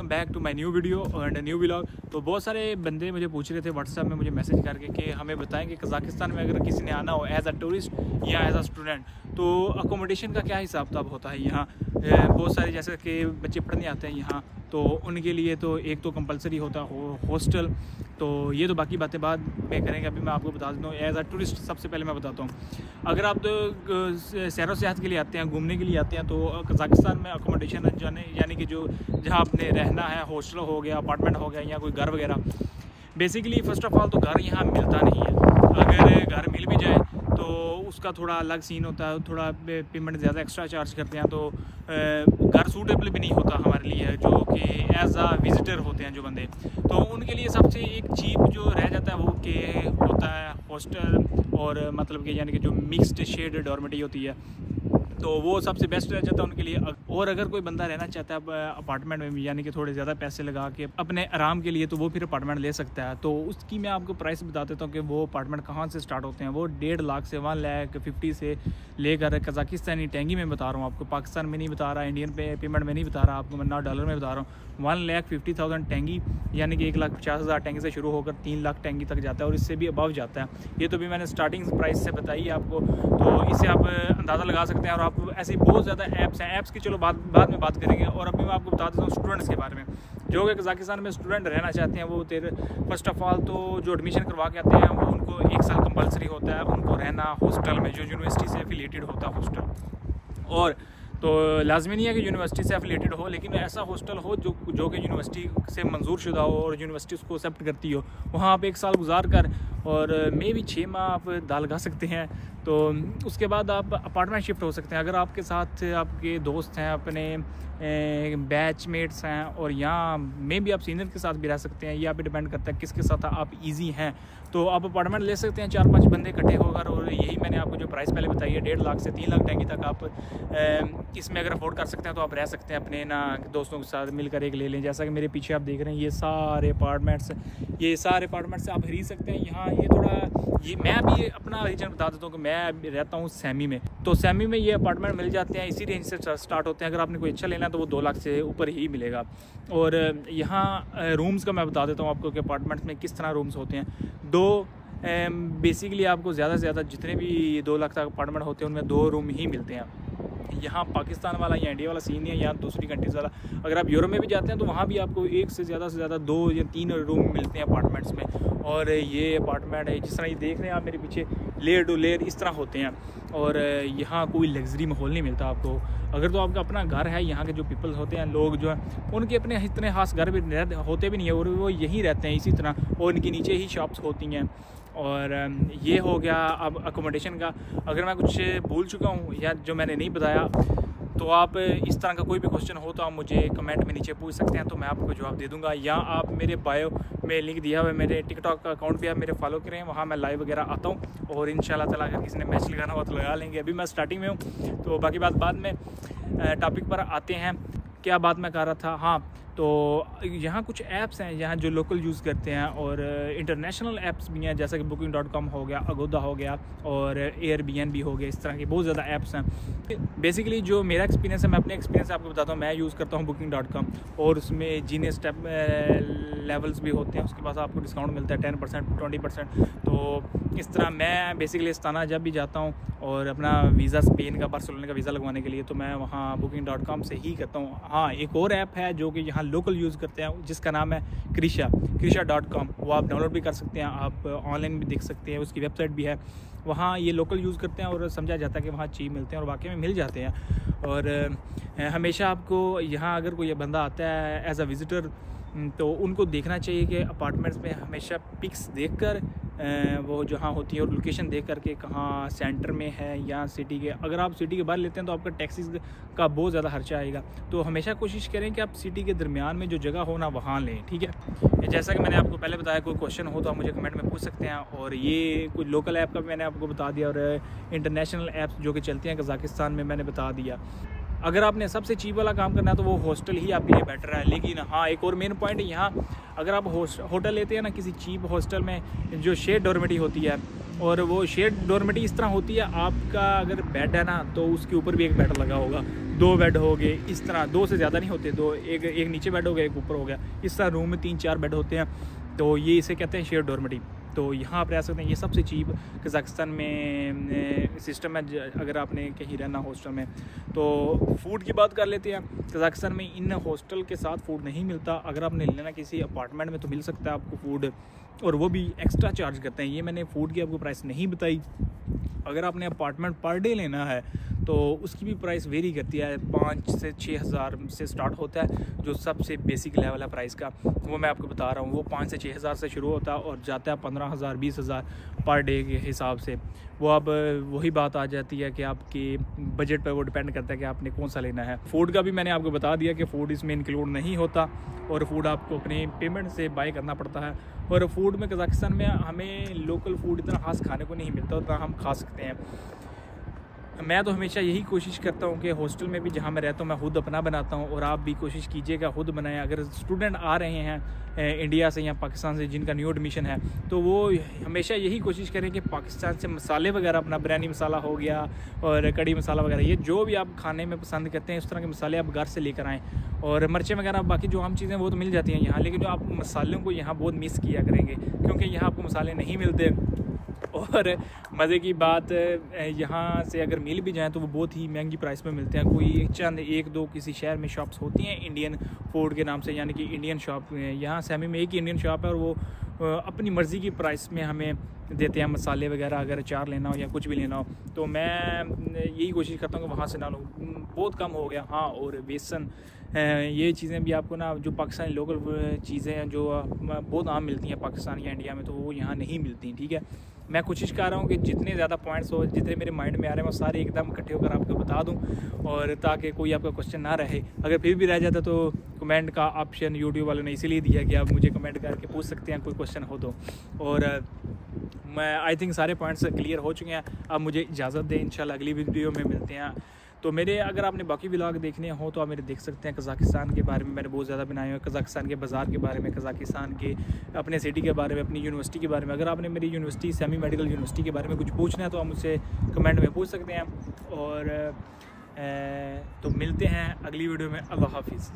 Welcome back to my new video and new vlog. तो बहुत सारे बंदे मुझे पूछ रहे थे व्हाट्सएप में मुझे मैसेज करके कि हमें बताएं कि कज़ाकिस्तान में अगर किसी ने आना हो एज अ टूरिस्ट या एज अ स्टूडेंट तो अकोमोडेशन का क्या हिसाब किताब होता है यहाँ। बहुत सारे जैसे कि बच्चे पढ़ने आते हैं यहाँ, तो उनके लिए तो एक तो कंपलसरी होता है हॉस्टल। तो ये तो बाकी बातें बाद में करेंगे, अभी मैं आपको बता देता हूँ एज अ टूरिस्ट। सबसे पहले मैं बताता हूँ, अगर आप तो सैर सियाहत के लिए आते हैं, घूमने के लिए आते हैं, तो कज़ाकिस्तान में अकोमोडेशन यानी कि जो जहाँ आपने रहना है, हॉस्टल हो गया, अपार्टमेंट हो गया या कोई घर वगैरह। बेसिकली फ़र्स्ट ऑफ़ ऑल तो घर यहाँ मिलता नहीं है। अगर घर मिल भी जाए तो उसका थोड़ा अलग सीन होता है, थोड़ा पेमेंट ज़्यादा एक्स्ट्रा चार्ज करते हैं। तो घर सूटेबल भी नहीं होता हमारे लिए जो कि एज आ विज़िटर होते हैं जो बंदे, तो उनके लिए सबसे एक चीप जो रह जाता है वो कि होता है हॉस्टल, और मतलब कि यानी कि जो मिक्स्ड शेड डॉर्मेटरी होती है, तो वो सबसे बेस्ट रह जाता है उनके लिए। और अगर कोई बंदा रहना चाहता है अपार्टमेंट में यानी कि थोड़े ज़्यादा पैसे लगा के अपने आराम के लिए, तो वो फिर अपार्टमेंट ले सकता है। तो उसकी मैं आपको प्राइस बता देता हूँ कि वो अपार्टमेंट कहाँ से स्टार्ट होते हैं। वो 1.5 लाख से 1,50,000 से लेकर, कज़ाकिस्तानी टेंगी में बता रहा हूँ आपको, पाकिस्तान में नहीं बता रहा, इंडियन पेमेंट में नहीं बता रहा आपको, मैं ना डॉलर में बता रहा हूँ। 1,50,000 टेंगी यानी कि 1,50,000 टेंगी से शुरू होकर 3 लाख टेंगी तक जाता है, और इससे भी अबव जाता है। ये तो भी मैंने स्टार्टिंग प्राइस से बताई है आपको, तो इससे आप अंदाज़ा लगा सकते हैं। और आप ऐसी बहुत ज़्यादा ऐप्स हैं, ऐप्स की चलो बाद में बात करेंगे। और अभी मैं आपको बता देता हूँ स्टूडेंट्स के बारे में। जो कि कज़ाकिस्तान में स्टूडेंट रहना चाहते हैं, वो फर्स्ट ऑफ़ ऑल तो जो एडमिशन करवा के आते हैं वो उनको 1 साल कंपलसरी होता है उनको रहना हॉस्टल में, जो यूनिवर्सिटी से एफिलिएटेड होता है हॉस्टल। और तो लाजमी नहीं है कि यूनिवर्सिटी से एफिलिएटेड हो, लेकिन ऐसा हॉस्टल हो जो कि यूनिवर्सिटी से मंजूर शुदा हो और यूनिवर्सिटी उसको एक्सेप्ट करती हो। वहाँ आप 1 साल गुजार कर और मे भी 6 माह आप दाल लगा सकते हैं। तो उसके बाद आप अपार्टमेंट शिफ्ट हो सकते हैं। अगर आपके साथ आपके दोस्त हैं, अपने बैचमेट्स हैं, और यहाँ में भी आप सीनियर के साथ भी रह सकते हैं। ये आप पे डिपेंड करता है किसके साथ आप इजी हैं, तो आप अपार्टमेंट ले सकते हैं 4-5 बंदे इकट्ठे होकर। और यही मैंने आपको जो प्राइस पहले बताई है 1.5 लाख से 3 लाख टेंगी तक आप इसमें अगर अफोर्ड कर सकते हैं तो आप रह सकते हैं अपने दोस्तों के साथ मिलकर एक ले लें। जैसा कि मेरे पीछे आप देख रहे हैं ये सारे अपार्टमेंट्स आप खरीद सकते हैं यहाँ। ये मैं भी अपना रीजन बता देता हूँ कि मैं रहता हूँ सैमी में, तो सैमी में ये अपार्टमेंट मिल जाते हैं, इसी रेंज से स्टार्ट होते हैं। अगर आपने कोई अच्छा लेना है तो वो 2 लाख से ऊपर ही मिलेगा। और यहाँ रूम्स का मैं बता देता हूँ आपको कि अपार्टमेंट्स में किस तरह रूम्स होते हैं। बेसिकली आपको ज़्यादा से ज़्यादा जितने भी 2 लाख तक अपार्टमेंट होते हैं उनमें 2 रूम ही मिलते हैं। यहाँ पाकिस्तान वाला या इंडिया वाला सीन नहीं है, यहाँ दूसरी कंट्रीज़ वाला। अगर आप यूरोप में भी जाते हैं तो वहाँ भी आपको 1 से ज़्यादा 2 या 3 रूम मिलते हैं अपार्टमेंट्स में। और ये अपार्टमेंट है जिस तरह ये देख रहे हैं आप मेरे पीछे, लेयर टू लेयर इस तरह होते हैं। और यहाँ कोई लग्जरी माहौल नहीं मिलता आपको। अगर तो आपका अपना घर है, यहाँ के जो पीपल होते हैं, लोग जो हैं, उनके अपने इतने खास घर भी होते भी नहीं है, और वो यहीं रहते हैं इसी तरह, और इनके नीचे ही शॉप्स होती हैं। और ये हो गया अब अकोमोडेशन का। अगर मैं कुछ भूल चुका हूँ या जो मैंने नहीं बताया, तो आप इस तरह का कोई भी क्वेश्चन हो तो आप मुझे कमेंट में नीचे पूछ सकते हैं, तो मैं आपको जवाब दे दूंगा। या आप मेरे बायो में लिंक दिया हुआ है, मेरे टिकटॉक का अकाउंट भी आप मेरे फॉलो करें, वहाँ मैं लाइव वगैरह आता हूँ। और इंशाल्लाह ताला अगर किसी ने मैच लगाना हो तो लगा लेंगे। अभी मैं स्टार्टिंग में हूँ, तो बाकी बात बाद में। टॉपिक पर आते हैं, क्या बात मैं कर रहा था। हाँ, तो यहाँ कुछ ऐप्स हैं यहाँ जो लोकल यूज़ करते हैं, और इंटरनेशनल ऐप्स भी हैं, जैसा कि booking.com हो गया, अगोदा हो गया, और Airbnb हो गया। इस तरह की बहुत ज़्यादा ऐप्स हैं। बेसिकली जो मेरा एक्सपीरियंस है, मैं अपने एक्सपीरियंस आपको बताता हूँ। मैं यूज़ करता हूँ booking.com, और उसमें जीनियस स्टेप लेवल्स भी होते हैं, उसके पास आपको डिस्काउंट मिलता है 10%, 20%। तो इस तरह मैं बेसिकली इस्ताना जब भी जाता हूँ और अपना वीज़ा स्पेन का, बार्सिलोना का वीज़ा लगवाने के लिए, तो मैं वहाँ booking.com से ही करता हूँ। हाँ, एक और ऐप है जो कि यहाँ लोकल यूज़ करते हैं, जिसका नाम है Krisha.com। वो आप डाउनलोड भी कर सकते हैं, आप ऑनलाइन भी देख सकते हैं, उसकी वेबसाइट भी है। वहाँ ये लोकल यूज़ करते हैं और समझा जाता है कि वहाँ चीप मिलते हैं, और वाकई में मिल जाते हैं। और हमेशा आपको यहाँ अगर कोई बंदा आता है एज अ विज़िटर, तो उनको देखना चाहिए कि अपार्टमेंट्स में हमेशा पिक्स देखकर वो जहाँ होती है, और लोकेशन देख करके कहाँ सेंटर में है या सिटी के। अगर आप सिटी के बाहर लेते हैं तो आपका टैक्सीज का बहुत ज़्यादा खर्चा आएगा। तो हमेशा कोशिश करें कि आप सिटी के दरमियान में जो जगह हो ना वहाँ लें, ठीक है। जैसा कि मैंने आपको पहले बताया, कोई क्वेश्चन हो तो आप मुझे कमेंट में पूछ सकते हैं। और ये कुछ लोकल ऐप का भी मैंने आपको बता दिया, और इंटरनेशनल ऐप्स जो कि चलती हैं कज़ाकिस्तान में मैंने बता दिया। अगर आपने सबसे चीप वाला काम करना है तो वो हॉस्टल ही आपके लिए बेटर है। लेकिन हाँ, एक और मेन पॉइंट यहाँ, अगर आप होटल लेते हैं ना किसी चीप हॉस्टल में, जो शेयर डॉर्मेटरी होती है, और वो शेयर डॉर्मेटरी इस तरह होती है, आपका अगर बेड है ना तो उसके ऊपर भी एक बेड लगा होगा, 2 बेड हो गए इस तरह, 2 से ज़्यादा नहीं होते, 2, एक नीचे बेड हो गया, एक ऊपर हो गया, इस तरह रूम में 3-4 बेड होते हैं, तो ये इसे कहते हैं शेयर डॉर्मेटरी। तो यहाँ आप रह सकते हैं। ये सबसे चीप कज़ाकिस्तान में सिस्टम है अगर आपने कहीं रहना हॉस्टल में। तो फ़ूड की बात कर लेते हैं। कज़ाकिस्तान में इन हॉस्टल के साथ फ़ूड नहीं मिलता, अगर आपने लेना किसी अपार्टमेंट में तो मिल सकता है आपको फ़ूड, और वो भी एक्स्ट्रा चार्ज करते हैं। ये मैंने फ़ूड की आपको प्राइस नहीं बताई। अगर आपने अपार्टमेंट पर डे लेना है तो उसकी भी प्राइस वेरी करती है, 5 से 6 हज़ार से स्टार्ट होता है, जो सबसे बेसिक लेवल है प्राइस का, वो मैं आपको बता रहा हूँ। वो 5 से 6 हज़ार से शुरू होता है और जाता है 15,000 20,000 पर डे के हिसाब से। वो अब वही बात आ जाती है कि आपके बजट पर वो डिपेंड करता है कि आपने कौन सा लेना है। फ़ूड का भी मैंने आपको बता दिया कि फ़ूड इसमें इंक्लूड नहीं होता, और फ़ूड आपको अपने पेमेंट से बाय करना पड़ता है। और फ़ूड में कज़ाकिस्तान में हमें लोकल फ़ूड इतना खास खाने को नहीं मिलता, उतना हम खा सकते हैं। मैं तो हमेशा यही कोशिश करता हूँ कि हॉस्टल में भी जहाँ मैं रहता हूँ मैं खुद अपना बनाता हूँ, और आप भी कोशिश कीजिएगा खुद बनाएं। अगर स्टूडेंट आ रहे हैं इंडिया से या पाकिस्तान से जिनका न्यू एडमिशन है, तो वो हमेशा यही कोशिश करें कि पाकिस्तान से मसाले वगैरह, अपना बिरयानी मसाला हो गया और कड़ी मसाला वगैरह, ये जो भी आप खाने में पसंद करते हैं उस तरह के मसाले आप घर से लेकर आएँ। और मिर्चें वगैरह बाकी जो आम चीज़ें वो तो मिल जाती हैं यहाँ, लेकिन जो आप मसालों को यहाँ बहुत मिस किया करेंगे, क्योंकि यहाँ आपको मसाले नहीं मिलते। और मज़े की बात, यहाँ से अगर मिल भी जाएँ तो वो बहुत ही महंगी प्राइस में मिलते हैं। कोई चंद 1-2 किसी शहर में शॉप्स होती हैं इंडियन फूड के नाम से, यानी कि इंडियन शॉप। यहाँ सैमी में एक ही इंडियन शॉप है, और वो अपनी मर्ज़ी की प्राइस में हमें देते हैं मसाले वगैरह, अगर अचार लेना हो या कुछ भी लेना हो। तो मैं यही कोशिश करता हूँ कि वहाँ से ना लूँ, बहुत कम हो गया। हाँ, और बेसन, ये चीज़ें भी आपको ना, जो पाकिस्तानी लोकल चीज़ें हैं जो बहुत आम मिलती हैं पाकिस्तान या इंडिया में, तो वो यहाँ नहीं मिलती। ठीक है, मैं कोशिश कर रहा हूँ कि जितने ज़्यादा पॉइंट्स हो, जितने मेरे माइंड में आ रहे हैं, वो सारे एकदम इकट्ठे होकर आपको बता दूँ, और ताकि कोई आपका क्वेश्चन ना रहे। अगर फिर भी रह जाता तो कमेंट का ऑप्शन यूट्यूब वालों ने इसीलिए दिया कि आप मुझे कमेंट करके पूछ सकते हैं कोई क्वेश्चन हो तो। और मैं आई थिंक सारे पॉइंट्स क्लियर हो चुके हैं। अब मुझे इजाज़त दें, इंशाल्लाह अगली वीडियो में मिलते हैं। तो मेरे, अगर आपने बाकी व्लॉग देखने हो तो आप मेरे देख सकते हैं। कज़ाकिस्तान के बारे में मैंने बहुत ज़्यादा बनाए हुए हैं, कज़ाकिस्तान के बाज़ार के बारे में, कज़ाकिस्तान के अपने सिटी के बारे में, अपनी यूनिवर्सिटी के बारे में। अगर आपने मेरी यूनिवर्सिटी, सेमी मेडिकल यूनिवर्सिटी के बारे में कुछ पूछना है तो आप मुझसे कमेंट में पूछ सकते हैं। और तो मिलते हैं अगली वीडियो में। अल्लाह हाफिज़।